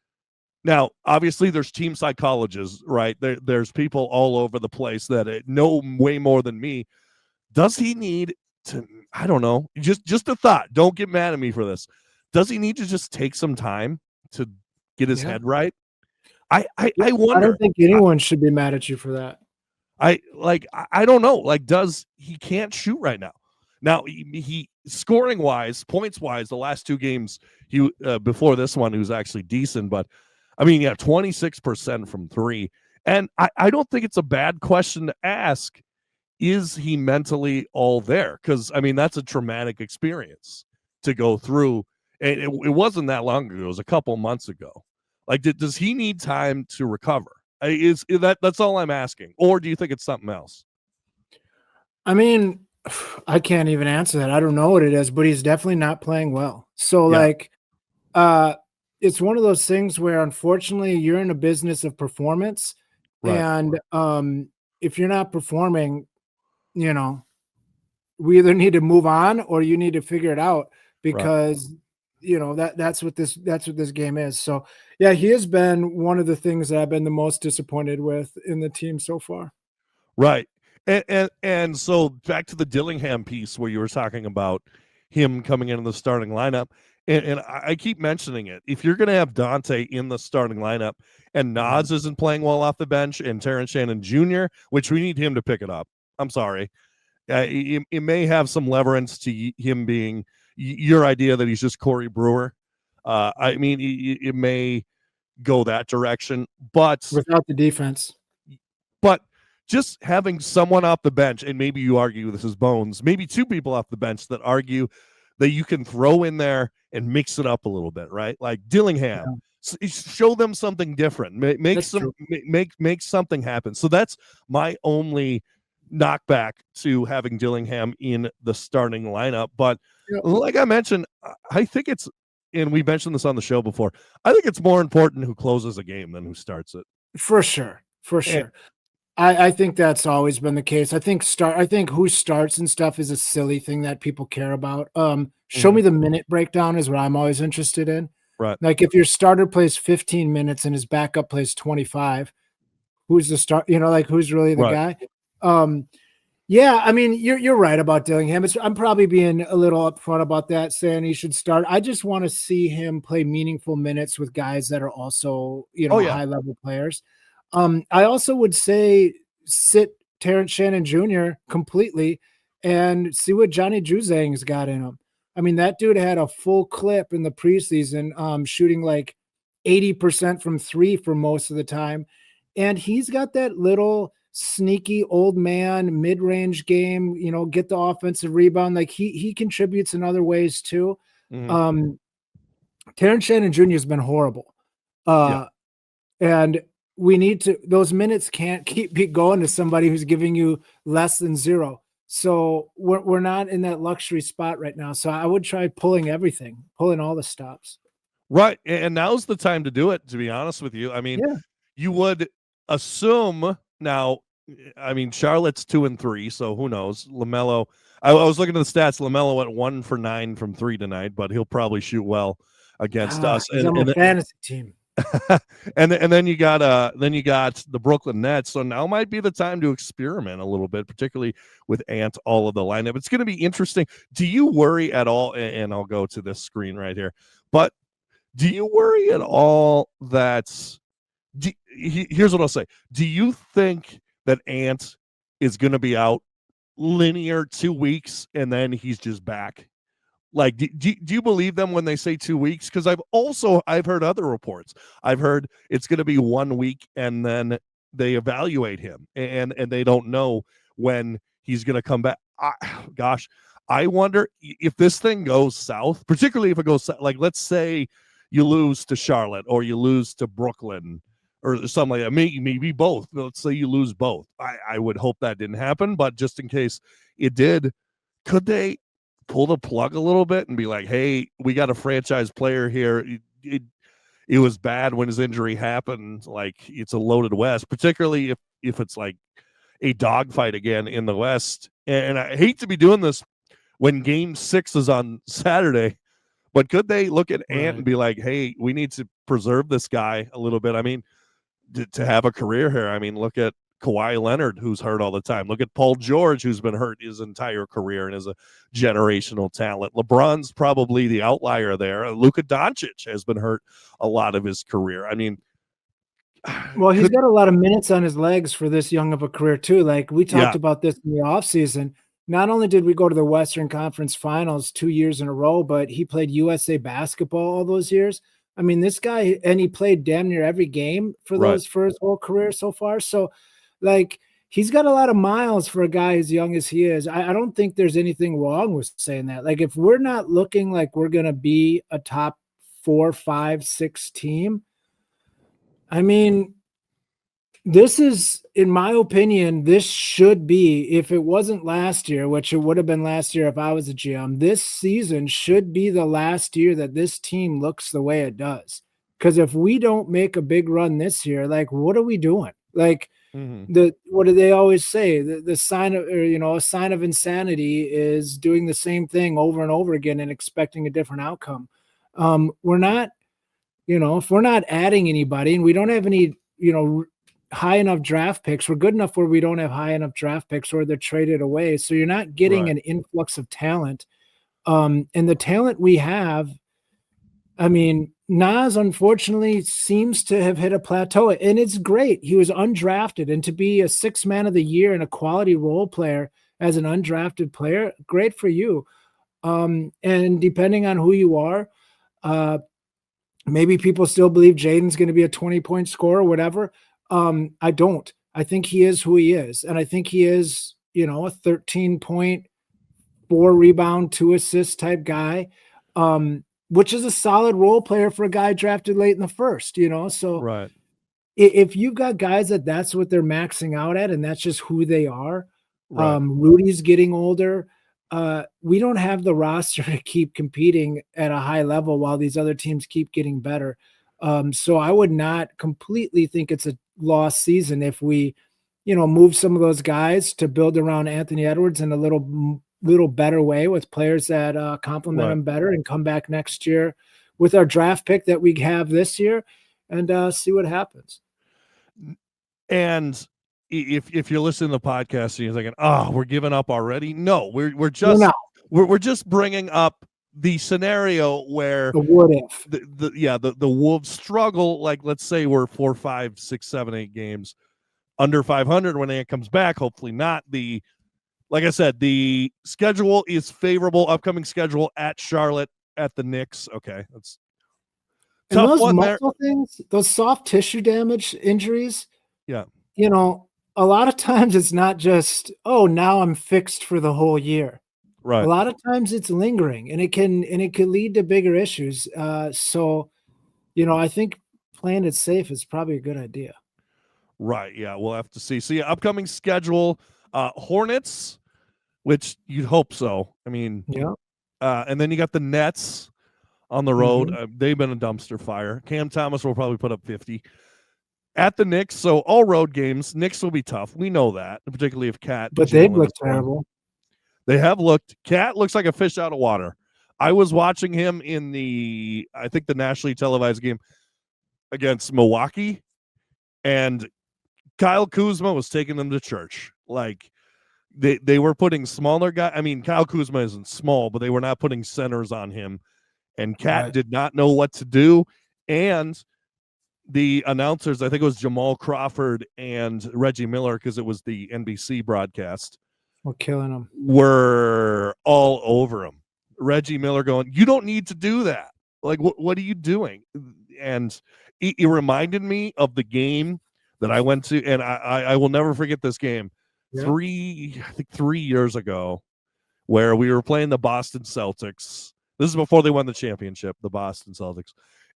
Now, obviously, there's team psychologists, right? There's people all over the place that know way more than me. Does he need to, I don't know, just a thought. Don't get mad at me for this. Does he need to just take some time to get his head right? I wonder. I don't think anyone should be mad at you for that. I don't know. Like, he can't shoot right now. Now he scoring wise, points wise, the last 2 games he before this one, he was actually decent. But I mean, 26% from 3, and I don't think it's a bad question to ask. Is he mentally all there? Because I mean, that's a traumatic experience to go through, and it wasn't that long ago. It was a couple months ago. Like, does he need time to recover? That's all I'm asking, or do you think it's something else? I mean, I can't even answer that. I don't know what it is, but he's definitely not playing well. So it's one of those things where unfortunately you're in a business of performance, and if you're not performing, we either need to move on or you need to figure it out, because that's what this game is. So yeah, he has been one of the things that I've been the most disappointed with in the team so far. Right. And so back to the Dillingham piece where you were talking about him coming in the starting lineup. And I keep mentioning it. If you're going to have Donte in the starting lineup and Naz isn't playing well off the bench and Terrence Shannon Jr., which we need him to pick it up. I'm sorry. It may have some leverage to him being your idea that he's just Corey Brewer. I mean, it may go that direction, but without the defense. But just having someone off the bench, and maybe you argue this is Bones, maybe two people off the bench that argue that you can throw in there and mix it up a little bit, right? Like Dillingham, show them something different, make something happen. So that's my only knockback to having Dillingham in the starting lineup. But like I mentioned, I think it's, and we mentioned this on the show before, I think it's more important who closes a game than who starts it. For sure. I think that's always been the case. I think who starts and stuff is a silly thing that people care about. Show me the minute breakdown is what I'm always interested in. Right. Like if your starter plays 15 minutes and his backup plays 25, who's the start? Like who's really the guy? Yeah, I mean, you're right about Dillingham. I'm probably being a little upfront about that, saying he should start. I just want to see him play meaningful minutes with guys that are also, high-level players. I also would say sit Terrence Shannon Jr. completely and see what Johnny Juzang's got in him. I mean, that dude had a full clip in the preseason, shooting like 80% from three for most of the time. And he's got that little sneaky old man mid-range game, get the offensive rebound. Like he contributes in other ways too. Terrence Shannon Jr. has been horrible. And we need to, those minutes can't keep going to somebody who's giving you less than zero. So we're not in that luxury spot right now. So I would try pulling all the stops. Right. And now's the time to do it, to be honest with you. I mean, you would assume now, I mean, Charlotte's 2-3, so who knows? LaMelo, I was looking at the stats. LaMelo went 1 for 9 from three tonight, but he'll probably shoot well against us. And on a fantasy team. and then you got the Brooklyn Nets. So now might be the time to experiment a little bit, particularly with Ant all of the lineup. It's going to be interesting. Do you worry at all? And I'll go to this screen right here. But do you worry at all that? Here's what I'll say. Do you think that Ant is going to be out linear 2 weeks and then he's just back? Like, do you believe them when they say 2 weeks? Because I've heard other reports. I've heard it's going to be 1 week and then they evaluate him and they don't know when he's going to come back. I wonder if this thing goes south, particularly if it goes like, let's say you lose to Charlotte or you lose to Brooklyn or something like that. Maybe both. Let's say you lose both. I would hope that didn't happen, but just in case it did, could they pull the plug a little bit and be like, hey, we got a franchise player here. It was bad when his injury happened. Like, it's a loaded West, particularly if it's like a dogfight again in the West. And I hate to be doing this when game 6 is on Saturday, but could they look at Ant and be like, hey, we need to preserve this guy a little bit? I mean, to have a career here. I mean, look at Kawhi Leonard, who's hurt all the time. Look at Paul George, who's been hurt his entire career and is a generational talent. LeBron's probably the outlier there. Luka Doncic has been hurt a lot of his career. I mean, well, he's got a lot of minutes on his legs for this young of a career too. Like we talked about this in the offseason. Not only did we go to the Western Conference Finals 2 years in a row, but he played USA basketball all those years. I mean, this guy, and he played damn near every game for his whole career so far. So, like, he's got a lot of miles for a guy as young as he is. I don't think there's anything wrong with saying that. Like, if we're not looking like we're going to be a top 4, 5, 6 team, I mean, this is, in my opinion, this should be, if it wasn't last year, which it would have been last year if I was a GM, this season should be the last year that this team looks the way it does. Because if we don't make a big run this year, like, what are we doing? Like, what do they always say? The sign of, or, a sign of insanity is doing the same thing over and over again and expecting a different outcome. We're not, if we're not adding anybody and we don't have any, high enough draft picks, we're good enough where we don't have high enough draft picks or they're traded away. So you're not getting an influx of talent. And the talent we have, I mean, Naz unfortunately seems to have hit a plateau, and it's great. He was undrafted, and to be a 6th man of the year and a quality role player as an undrafted player, great for you. And depending on who you are, maybe people still believe Jaden's going to be a 20-point scorer or whatever. I don't. I think he is who he is, and I think he is, a 13-point, 4 rebound, 2 assist type guy. Which is a solid role player for a guy drafted late in the first, So if you've got guys that's what they're maxing out at, and that's just who they are, Rudy's getting older. We don't have the roster to keep competing at a high level while these other teams keep getting better. So I would not completely think it's a lost season if we, move some of those guys to build around Anthony Edwards in a little better way with players that complement him better and come back next year with our draft pick that we have this year and see what happens. And if you're listening to the podcast and you're thinking, oh, we're giving up already. No, we're just bringing up the scenario where the what if the Wolves struggle. Like, let's say we're 4, 5, 6, 7, 8 games under 500 when it comes back. Hopefully not. Like I said, the schedule is favorable. Upcoming schedule at Charlotte, at the Knicks. Okay, that's tough. And those muscle things, those soft tissue damage injuries. Yeah, a lot of times it's not just, oh, now I'm fixed for the whole year. Right. A lot of times it's lingering, and it can lead to bigger issues. So, I think playing it safe is probably a good idea. Right. Yeah, we'll have to see. So yeah, upcoming schedule. Hornets, which you'd hope so. I mean, yeah. And then you got the Nets on the road. They've been a dumpster fire. Cam Thomas will probably put up 50 at the Knicks. So all road games. Knicks will be tough. We know that, particularly if Cat. But they've looked terrible. They have looked. Cat looks like a fish out of water. I was watching him in the nationally televised game against Milwaukee, and Kyle Kuzma was taking them to church. Like, they were putting smaller guys. I mean, Kyle Kuzma isn't small, but they were not putting centers on him. And Cat did not know what to do. And the announcers, I think it was Jamal Crawford and Reggie Miller, because it was the NBC broadcast, we're killing him. Were all over him. Reggie Miller going, "You don't need to do that. Like, what are you doing?" And it reminded me of the game that I went to, and I will never forget this game. Yeah. 3 years ago, where we were playing the Boston Celtics. This is before they won the championship, the Boston Celtics.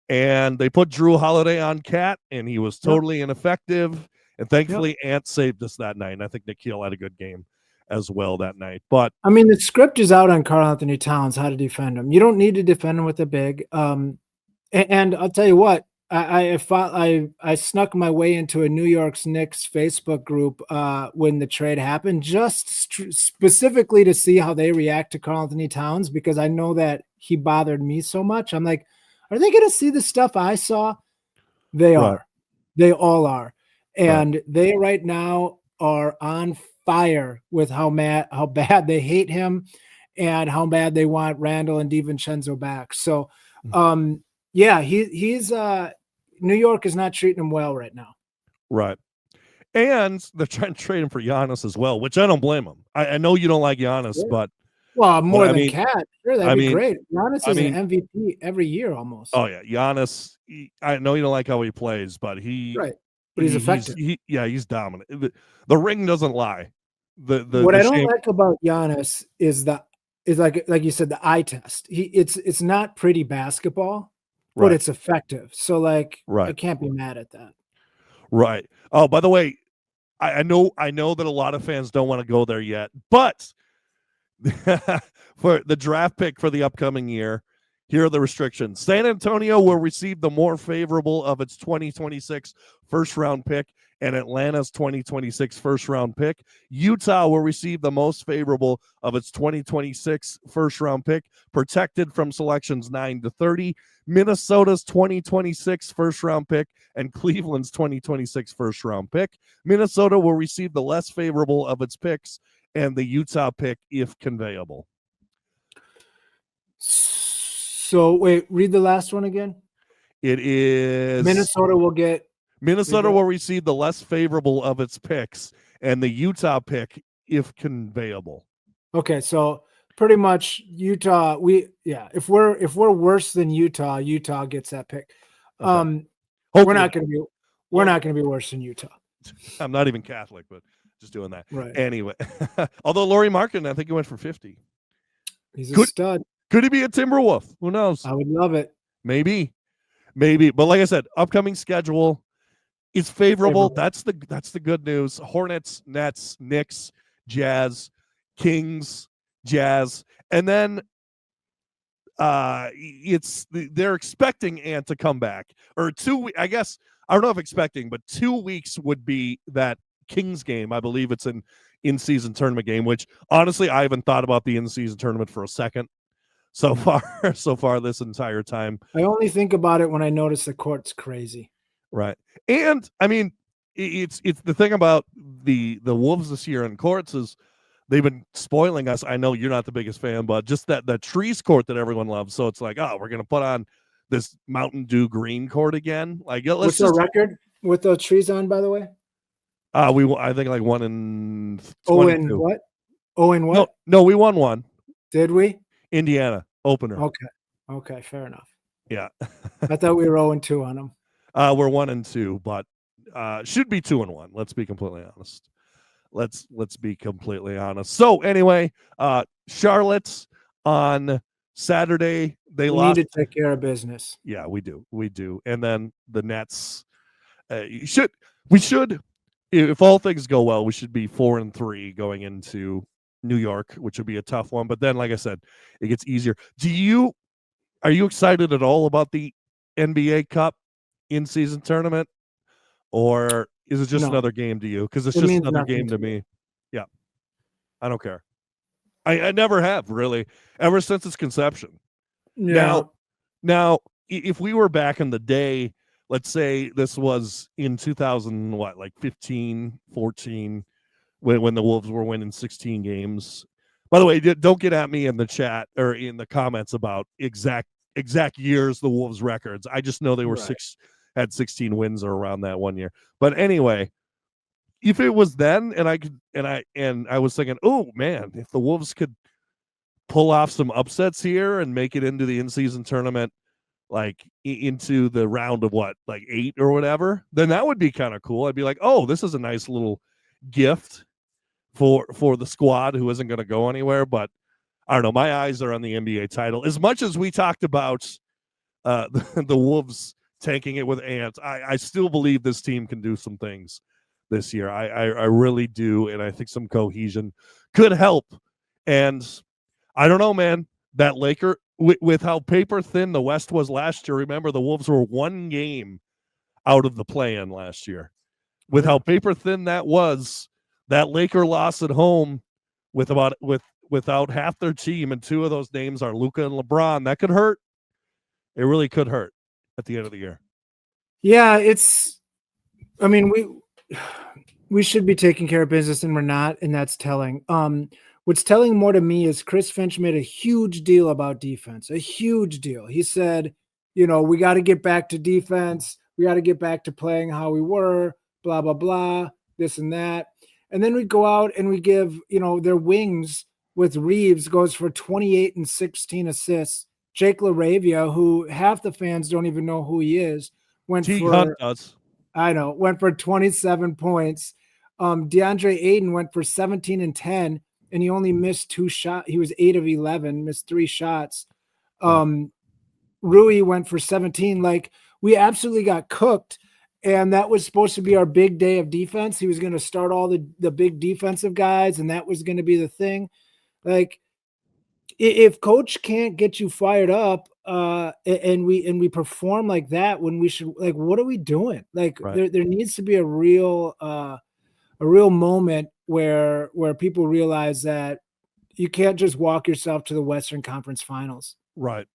And they put Drew Holiday on Cat, and he was totally ineffective. And thankfully, Ant saved us that night. And I think Nikhil had a good game as well that night. But I mean, the script is out on Karl-Anthony Towns, how to defend him. You don't need to defend him with a big. And I'll tell you what, I snuck my way into a New York's Knicks Facebook group when the trade happened, just specifically to see how they react to Karl-Anthony Towns, because I know that he bothered me so much. I'm like, are they going to see the stuff I saw? They are. They all are. And they right now are on fire with how bad they hate him and how bad they want Randall and DiVincenzo back. So, he's New York is not treating him well right now. Right. And they're trying to trade him for Giannis as well, which I don't blame him. I know you don't like Giannis, but more than Cat. Sure, that'd be great. Giannis is an MVP every year almost. Oh yeah, Giannis. I know you don't like how he plays, but but he's effective. He's dominant. The ring doesn't lie. What I don't like about Giannis is like you said, the eye test. It's not pretty basketball, but it's effective. So I can't be mad at that. Right. Oh, by the way, I know that a lot of fans don't want to go there yet, but for the draft pick for the upcoming year, Here are the restrictions. San Antonio will receive the more favorable of its 2026 first-round pick and Atlanta's 2026 first-round pick. Utah will receive the most favorable of its 2026 first-round pick, protected from selections 9 to 30. Minnesota's 2026 first-round pick and Cleveland's 2026 first-round pick. Minnesota will receive the less favorable of its picks and the Utah pick if conveyable. So wait, read the last one again. It is Minnesota will receive the less favorable of its picks and the Utah pick if conveyable. Okay, so pretty much Utah. If we're worse than Utah, Utah gets that pick. Okay. We're not going to be worse than Utah. I'm not even Catholic, but just doing that. Right. Anyway, although Lauri Markkanen, I think he went for 50. He's a stud. Could he be a Timberwolf? Who knows? I would love it. Maybe. But like I said, upcoming schedule is favorable. That's the good news. Hornets, Nets, Knicks, Jazz, Kings, Jazz, and then they're expecting Ant to come back, or 2 I guess I don't know if expecting, but 2 weeks would be that Kings game. I believe it's an in-season tournament game, which honestly I haven't thought about the in-season tournament for a second so far this entire time. I only think about it when I notice the court's crazy. Right. And I mean, it's the thing about the Wolves this year in courts is they've been spoiling us. I know you're not the biggest fan, but just that trees court that everyone loves. So it's like, oh, we're going to put on this Mountain Dew green court again. Like, what's the record with the trees on, by the way? I think like 1 in 22. What? Oh, and what? No, we won one. Did we? Indiana opener. Okay, fair enough. Yeah. I thought we were 0-2 on them. We're 1-2, but should be 2-1. Let's be completely honest. Let's be completely honest. So anyway, Charlotte on Saturday, we lost. Need to take care of business. Yeah, we do. And then the Nets. We should, if all things go well, we should be 4-3 going into New York, which would be a tough one. But then, like I said, it gets easier. Are you excited at all about the NBA Cup in-season tournament, or is it just another game to you? Because it's just another game to me. Yeah, I don't care. I never have really ever since its conception. Yeah. Now, if we were back in the day, let's say this was in 2000, 15, 14. When the Wolves were winning 16 games. By the way, don't get at me in the chat or in the comments about exact years the Wolves records. I just know they were had 16 wins or around that one year. But anyway, if it was then, and I was thinking, oh man, if the Wolves could pull off some upsets here and make it into the in-season tournament, like into the round of 8 or whatever, then that would be kind of cool. I'd be like, oh, this is a nice little gift for the squad who isn't going to go anywhere. But I don't know. My eyes are on the NBA title. As much as we talked about the Wolves tanking it with Ant, I still believe this team can do some things this year. I really do, and I think some cohesion could help. And I don't know, man. That Laker, with how paper thin the West was last year, remember the Wolves were 1 game out of the play-in last year. With how paper thin that was, that Laker loss at home without half their team, and 2 of those names are Luka and LeBron, that could hurt. It really could hurt at the end of the year. Yeah, we should be taking care of business and we're not, and that's telling. What's telling more to me is Chris Finch made a huge deal about defense, a huge deal. He said, we got to get back to defense. We got to get back to playing how we were, blah, blah, blah, this and that. And then we go out and we give, their wings with Reeves goes for 28 and 16 assists. Jake LaRavia, who half the fans don't even know who he is, went for 27 points. DeAndre Ayton went for 17 and 10, and he only missed 2 shots. He was 8 of 11, missed 3 shots. Rui went for 17. Like, we absolutely got cooked. And that was supposed to be our big day of defense. He was going to start all the big defensive guys, and that was going to be the thing. Like, if coach can't get you fired up, and we perform like that when we should, like, what are we doing? Like, Right. there needs to be a real moment where people realize that you can't just walk yourself to the Western Conference Finals. Right.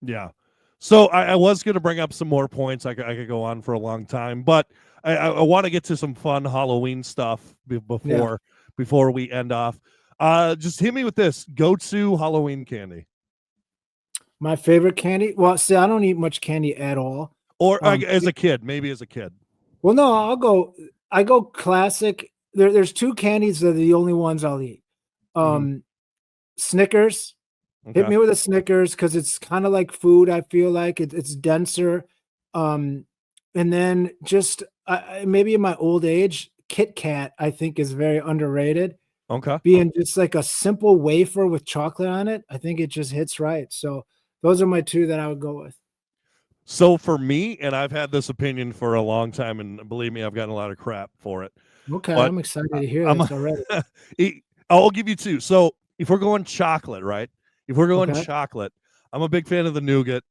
Yeah. So I was going to bring up some more points. I could go on for a long time, but I want to get to some fun Halloween stuff before we end off. Just hit me with this. Go-to Halloween candy. My favorite candy? Well, see, I don't eat much candy at all. Or as a kid, maybe as a kid. Well, no, I go classic. There's two candies that are the only ones I'll eat. Snickers. Okay. Hit me with a Snickers because it's kind of like food. I feel like it's denser. And then just maybe in my old age, Kit Kat, I think, is very underrated. Okay. Being just like a simple wafer with chocolate on it, I think it just hits right. So those are my two that I would go with. So for me, and I've had this opinion for a long time, and believe me, I've gotten a lot of crap for it. Okay, But I'm excited to hear this already. I'll give you two. So if we're going chocolate, right? If we're going Okay. chocolate, I'm a big fan of the nougat.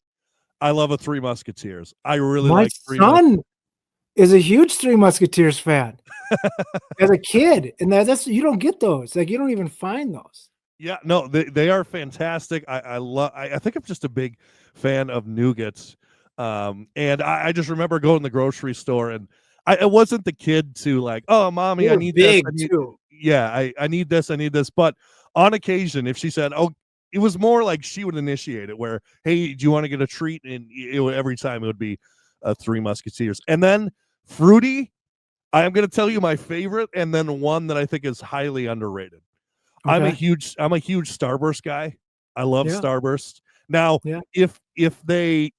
I love a Three Musketeers. I really My like Three son is a huge Three Musketeers fan as a kid, and that's you don't get those. Like, you don't even find those. Yeah, no, they are fantastic. I think I'm just a big fan of nougats. And I just remember going to the grocery store, and I wasn't the kid to like, oh, mommy, I need big this. too. I need this. I need this. But on occasion, if she said, oh, it was more like she would initiate it where, hey, do you want to get a treat? And every time it would be Three Musketeers. And then fruity, I'm going to tell you my favorite, and then one that I think is highly underrated. Okay. I'm a huge Starburst guy. I love Starburst. Now, if they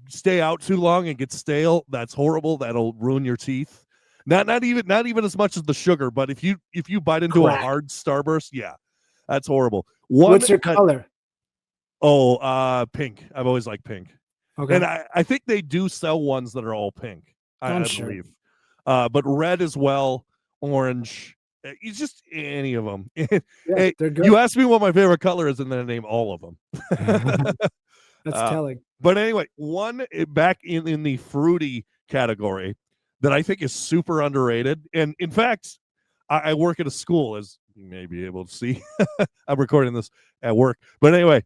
stay out too long and get stale, that's horrible. That'll ruin your teeth. Not even as much as the sugar, but if you bite into a hard Starburst, yeah, that's horrible. What's your color? Oh, pink. I've always liked pink. Okay. And I think they do sell ones that are all pink. I believe. But red as well, orange. It's just any of them. Hey, they're good. you asked me what my favorite color is, and then I name all of them. That's telling. But anyway, one back in the fruity category that I think is super underrated. And in fact, I work at a school, as you may be able to see. I'm recording this at work. But anyway,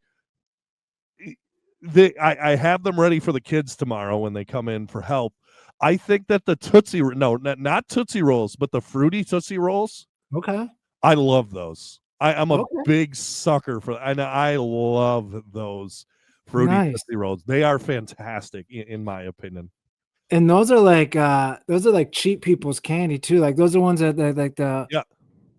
I have them ready for the kids tomorrow when they come in for help. I think that the Tootsie, not Tootsie Rolls, but the fruity Tootsie Rolls. Okay. I love those. I'm a big sucker for, and I love those fruity Tootsie Rolls. They are fantastic in my opinion. And those are like cheap people's candy too. Like, those are ones that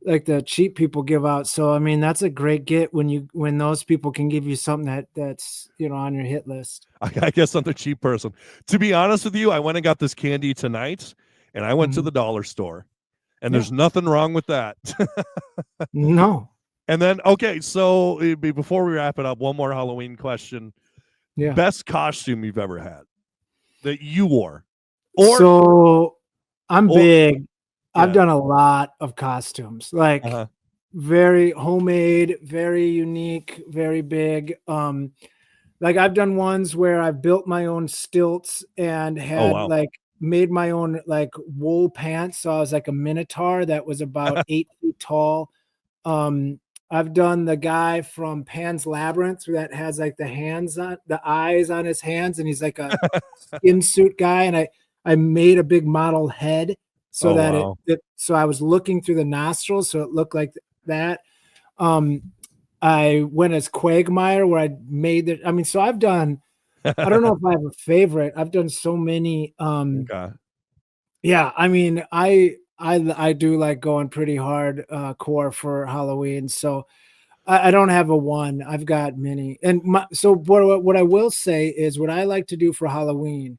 like the cheap people give out. So I mean, that's a great get when those people can give you something that's on your hit list. I guess I'm the cheap person. To be honest with you, I went and got this candy tonight, and I went to the dollar store, and there's nothing wrong with that. No. And then, okay, so before we wrap it up, one more Halloween question. Yeah. Best costume you've ever had that you wore? So I'm big. I've done a lot of costumes, like very homemade, very unique, very big. Like, I've done ones where I've built my own stilts and had like made my own like wool pants. So I was like a minotaur that was about 8 feet tall. I've done the guy from Pan's Labyrinth that has like the eyes on his hands, and he's like a skin suit guy. And I made a big model head so so I was looking through the nostrils, so it looked like that. I went as Quagmire, where I made it. I mean, so I've done, I don't know if I have a favorite. I've done so many. Yeah, I mean, I do like going pretty hard core for Halloween. So I don't have a one. I've got many. And so what I will say is, what I like to do for Halloween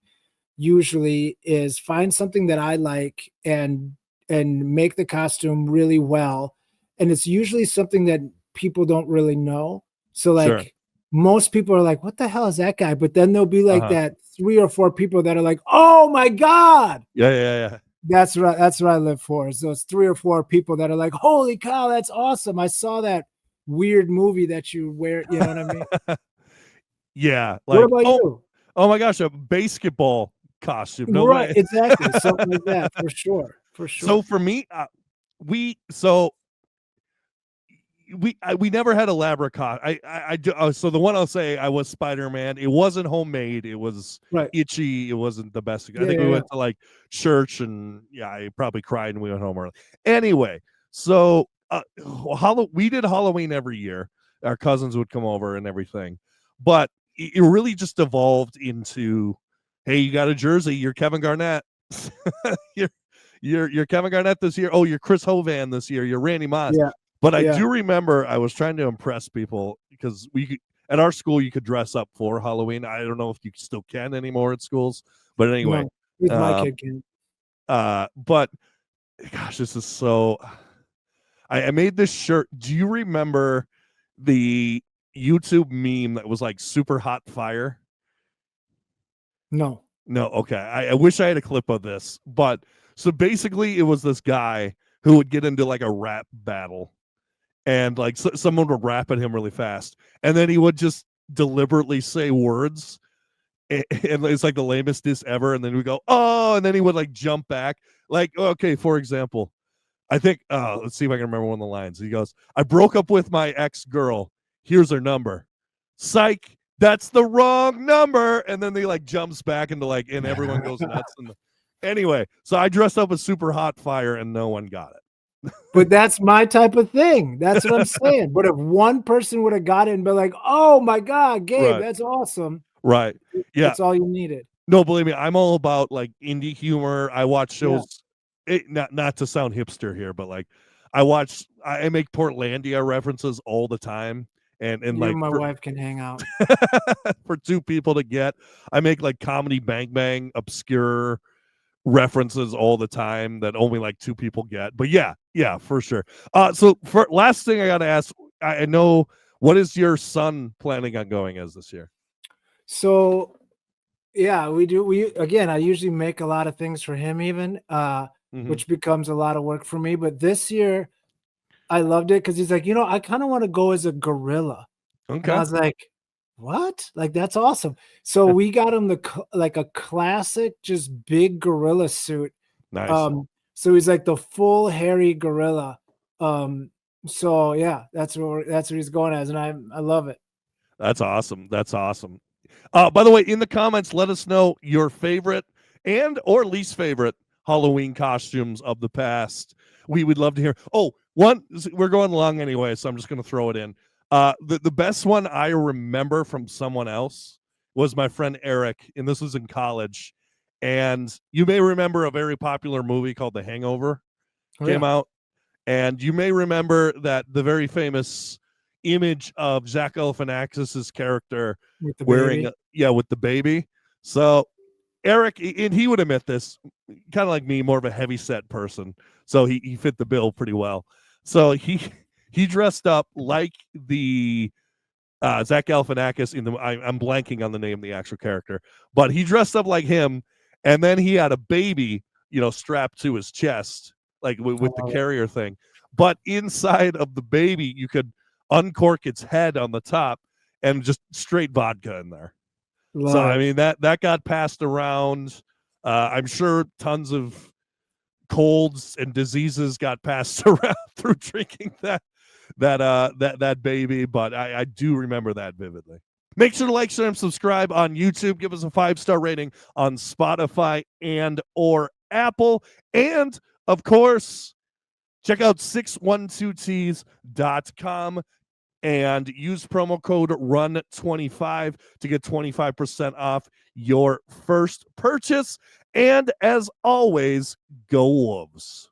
usually is find something that I like and make the costume really well. And it's usually something that people don't really know. So like most people are like, what the hell is that guy? But then there'll be like that 3 or 4 people that are like, oh my God. Yeah. That's right. That's what I live for. So it's 3 or 4 people that are like, holy cow, that's awesome. I saw that weird movie that you wear. You know what I mean? Yeah, What like about you? oh my gosh, a basketball costume. Right, Nobody. exactly. Something like that for sure. For So sure. for me, we never had elaborate I do. So the one I'll say, I was Spider-Man. It wasn't homemade. It was Right. itchy. It wasn't the best. I Yeah, think yeah, we yeah. went to like church, and yeah, I probably cried and we went home early. Anyway, so we did Halloween every year. Our cousins would come over and everything, but it really just evolved into, hey, you got a jersey, you're Kevin Garnett. you're you're Kevin Garnett this year. Oh, you're Chris Hovan this year. You're Randy Moss. Yeah. But I Yeah. do remember I was trying to impress people because at our school you could dress up for Halloween. I don't know if you still can anymore at schools, but anyway, No, with my um, kid can. but gosh, this is so. I made this shirt. Do you remember the YouTube meme that was like super hot fire? No. No, okay. I wish I had a clip of this, but so basically it was this guy who would get into like a rap battle, and like someone would rap at him really fast, and then he would just deliberately say words, and it's like the lamest diss ever, and then we go, oh, and then he would like jump back, like, okay, for example, I think, let's see if I can remember one of the lines. He goes, I broke up with my ex-girl, here's her number, psych, that's the wrong number, and then they like jumps back into like, and everyone goes nuts. And anyway, so I dressed up as super hot fire and no one got it. But that's my type of thing. That's what I'm saying. But if one person would have got it and been like, "Oh my God, Gabe, Right. that's awesome," Right. Yeah. that's all you needed. No, believe me, I'm all about like indie humor. I watch shows. Not to sound hipster here, but like I make Portlandia references all the time, and You like and my wife can hang out. for two people to get, I make like comedy Bang Bang obscure references all the time that only like two people get. But yeah, for sure. So for last thing I got to ask, I know, what is your son planning on going as this year? So yeah, we do. Again, I usually make a lot of things for him, even which becomes a lot of work for me. But this year, I loved it because he's like, I kind of want to go as a gorilla. And I Okay. was like, what? Like, that's awesome. So we got him like a classic, just big gorilla suit. Nice. So he's like the full hairy gorilla. So yeah, that's where he's going as, and I love it. That's awesome. That's awesome. By the way, in the comments, let us know your favorite and or least favorite Halloween costumes of the past. We would love to hear. Oh, we're going long anyway, so I'm just going to throw it in. The best one I remember from someone else was my friend Eric, and this was in college. And you may remember a very popular movie called The Hangover came out, and you may remember that the very famous image of Zach Galifianakis's character wearing with the baby. So Eric, and he would admit this, kind of like me, more of a heavy set person, so he fit the bill pretty well. So he dressed up like the Zach Galifianakis in the I'm blanking on the name of the actual character, but he dressed up like him, and then he had a baby, strapped to his chest, like with the carrier thing. But inside of the baby, you could uncork its head on the top and just straight vodka in there. I mean, that got passed around. I'm sure tons of colds and diseases got passed around through drinking that baby, but I do remember that vividly. Make sure to like, share, and subscribe on YouTube. Give us a 5-star rating on Spotify and or Apple. And of course, check out 612tees.com and use promo code RUN25 to get 25% off your first purchase. And as always, go Wolves.